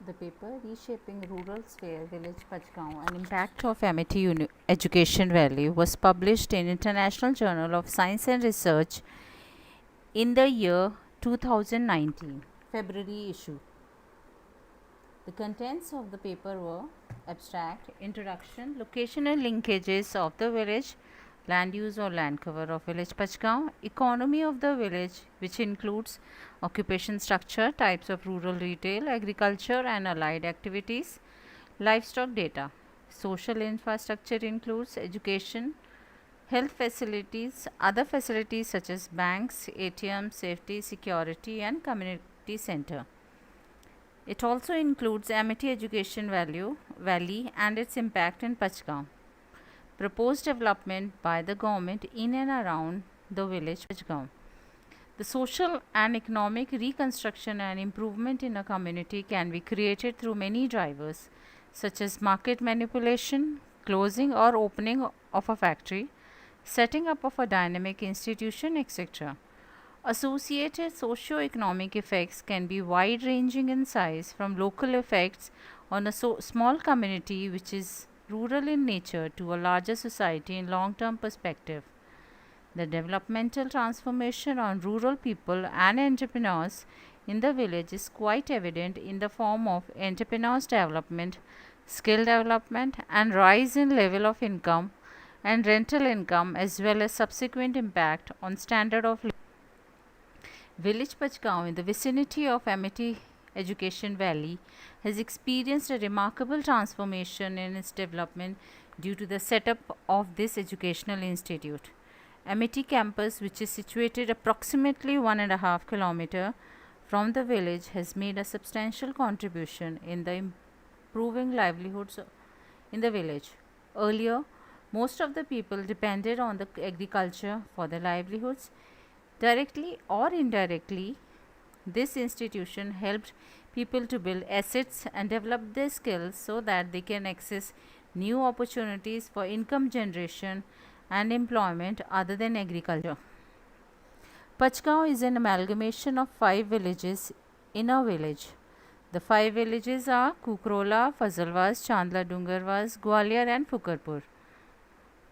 The paper Reshaping Rural Sphere Village Pachgaon, an impact of Amity Education Valley, was published in International Journal of Science and Research in the year 2019, February issue. The contents of the paper were abstract, introduction, locational linkages of the village, land use or land cover of village Pachgaon, economy of the village, which includes occupation structure, types of rural retail, agriculture and allied activities, livestock data. Social infrastructure includes education, health facilities, other facilities such as banks, ATMs, safety, security and community center. It also includes Amity Education Valley and its impact in Pachgaon. Proposed development by the government in and around the village Pachgaon. The social and economic reconstruction and improvement in a community can be created through many drivers, such as market manipulation, closing or opening of a factory, setting up of a dynamic institution, etc. Associated socio-economic effects can be wide-ranging in size, from local effects on a small community which is rural in nature to a larger society in long-term perspective. The developmental transformation on rural people and entrepreneurs in the village is quite evident in the form of entrepreneurs development, skill development and rise in level of income and rental income, as well as subsequent impact on standard of living. Village Pachgaon, in the vicinity of Amity Education Valley, has experienced a remarkable transformation in its development due to the setup of this educational institute. Amity campus, which is situated approximately 1.5 km from the village, has made a substantial contribution in the improving livelihoods in the village. Earlier, most of the people depended on the agriculture for their livelihoods. Directly or indirectly, this institution helped people to build assets and develop their skills so that they can access new opportunities for income generation and employment other than agriculture. Pachgaon is an amalgamation of 5 villages in a village. The 5 villages are Kukrola, Fazalwas, Chandla Dungarwas, Gwalior and Fukarpur.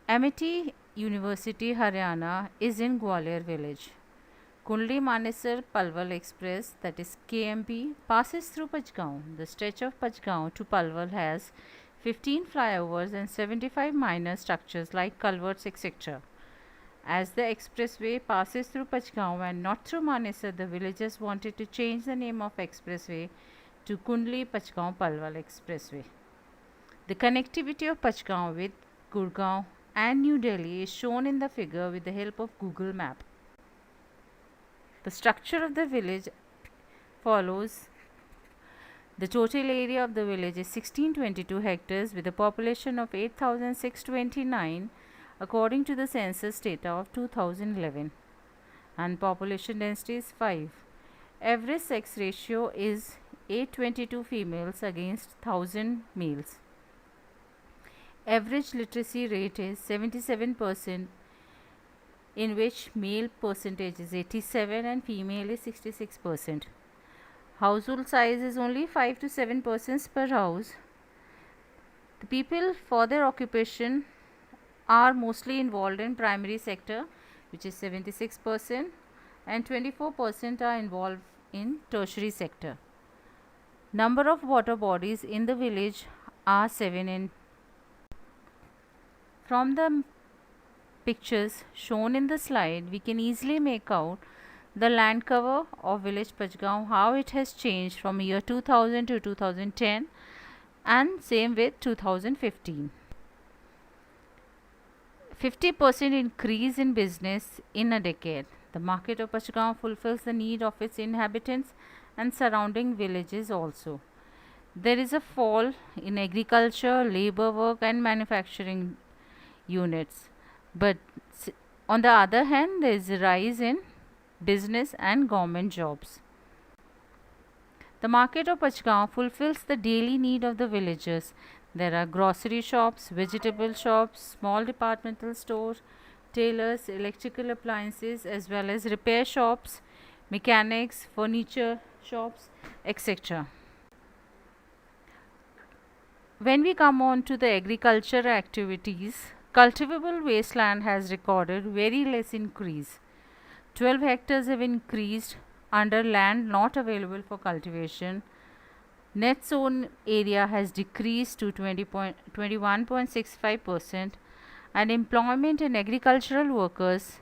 Amity University, Haryana is in Gwalior village. Kundli Manesar Palwal Express, that is KMP, passes through Pachgaon. The stretch of Pachgaon to Palwal has 15 flyovers and 75 minor structures like culverts, etc. As the expressway passes through Pachgaon and not through Manesar, the villagers wanted to change the name of expressway to Kundli Pachgaon Palwal Expressway. The connectivity of Pachgaon with Gurgaon and New Delhi is shown in the figure with the help of Google Map. The structure of the village follows. The total area of the village is 1622 hectares with a population of 8,629 according to the census data of 2011, and population density is 5. Average sex ratio is 822 females against 1000 males. Average literacy rate is 77%, in which male percentage is 87 and female is 66%. Household size is only 5 to 7 persons per house. The people for their occupation are mostly involved in primary sector, which is 76%, and 24% are involved in tertiary sector. Number of water bodies in the village are 7. From the pictures shown in the slide, we can easily make out the land cover of village Pachgaon, how it has changed from year 2000 to 2010, and same with 2015. 50% increase in business in a decade. The market of Pachgaon fulfills the need of its inhabitants and surrounding villages also. There is a fall in agriculture, labor work and manufacturing units. But on the other hand, there is a rise in business and government jobs. The market of Pachgaon fulfills the daily need of the villagers. There are grocery shops, vegetable shops, small departmental stores, tailors, electrical appliances, as well as repair shops, mechanics, furniture shops, etc. When we come on to the agriculture activities, cultivable wasteland has recorded very less increase. 12 hectares have increased under land not available for cultivation. Net sown area has decreased to 21.65%, and employment in agricultural workers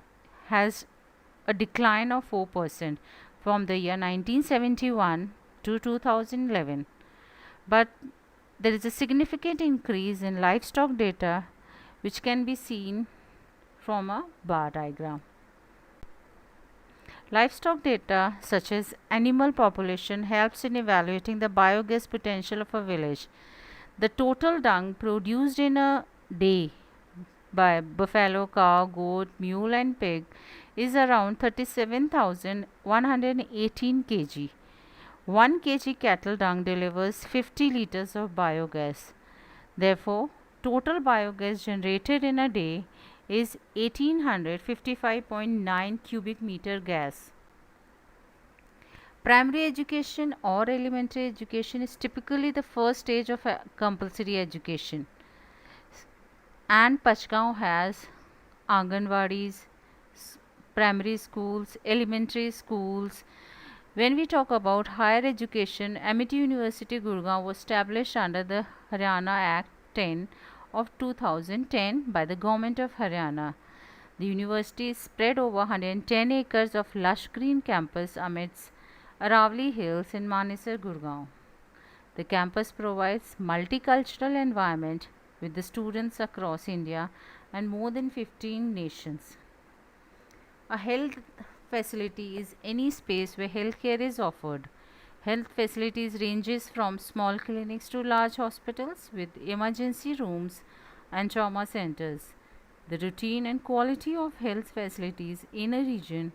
has a decline of 4% from the year 1971 to 2011. But there is a significant increase in livestock data, which can be seen from a bar diagram. Livestock data such as animal population helps in evaluating the biogas potential of a village. The total dung produced in a day by buffalo, cow, goat, mule and pig is around 37,118 kg. 1 kg cattle dung delivers 50 liters of biogas. Therefore, total biogas generated in a day is 1855.9 cubic meter gas. Primary education or elementary education is typically the first stage of compulsory education, and Pachgaon has Anganwadis, primary schools, elementary schools. When we talk about higher education, Amity University Gurgaon was established under the Haryana Act 10 of 2010 by the government of Haryana. The university is spread over 110 acres of lush green campus amidst Aravali Hills in Manesar, Gurgaon. The campus provides multicultural environment with the students across India and more than 15 nations. A health facility is any space where healthcare is offered. Health facilities ranges from small clinics to large hospitals with emergency rooms and trauma centers. The routine and quality of health facilities in a region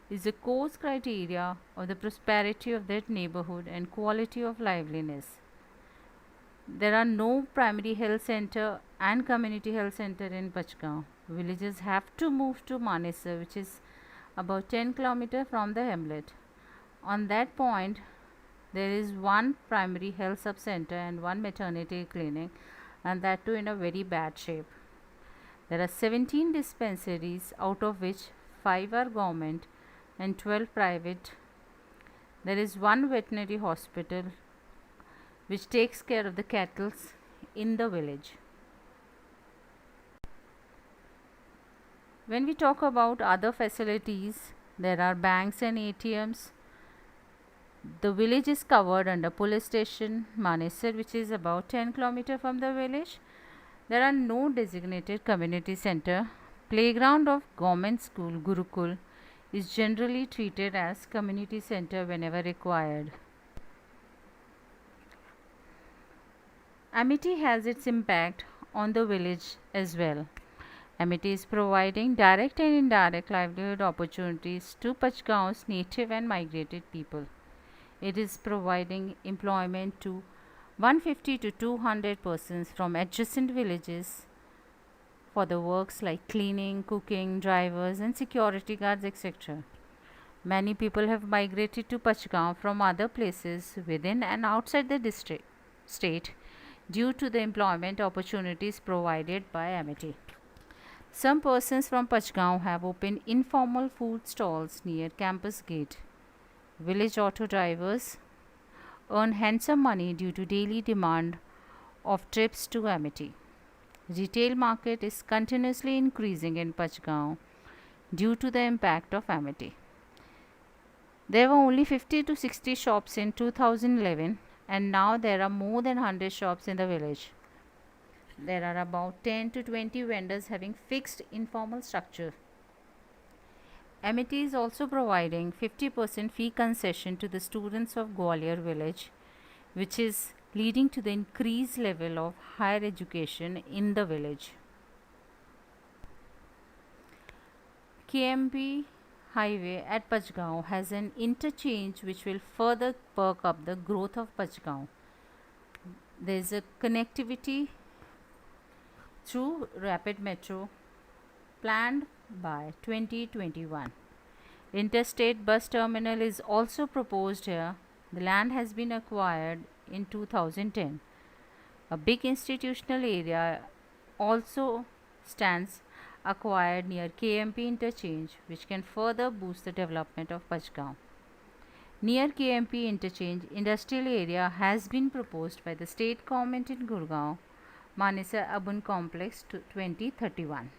is a core criteria of the prosperity of that neighborhood and quality of liveliness. There are no primary health center and community health center in Pachgaon. Villagers have to move to Manesar, which is about 10 km from the hamlet. On that point, there is one primary health sub center and one maternity clinic, and that too in a very bad shape. There are 17 dispensaries, out of which 5 are government and 12 private. There is one veterinary hospital which takes care of the cattle in the village. When we talk about other facilities, there are banks and ATMs. The village is covered under police station Manesar, which is about 10 km from the village. There are no designated community center. Playground of government school Gurukul is generally treated as community center whenever required. Amity has its impact on the village as well. Amity is providing direct and indirect livelihood opportunities to Pachgaon's native and migrated people. It is providing employment to 150 to 200 persons from adjacent villages for the works like cleaning, cooking, drivers and security guards, etc. Many people have migrated to Pachgaon from other places within and outside the state due to the employment opportunities provided by Amity. Some persons from Pachgaon have opened informal food stalls near campus gate. Village auto drivers earn handsome money due to daily demand of trips to Amity. Retail market is continuously increasing in Pachgaon due to the impact of Amity. There were only 50 to 60 shops in 2011, and now there are more than 100 shops in the village. There are about 10 to 20 vendors having fixed informal structure. Amity is also providing 50% fee concession to the students of Gwalior village, which is leading to the increased level of higher education in the village. KMP highway at Pachgaon has an interchange which will further perk up the growth of Pachgaon. There is a connectivity through rapid metro planned by 2021. Interstate bus terminal is also proposed here. The land has been acquired in 2010. A big institutional area also stands acquired near KMP interchange, which can further boost the development of Pachgaon. Near KMP interchange industrial area has been proposed by the state government in Gurgaon, Manesar Urban Complex to 2031.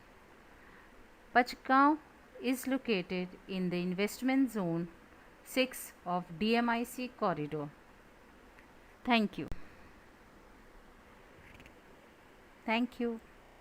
Pachgaon is located in the investment zone 6 of DMIC corridor. Thank you. Thank you.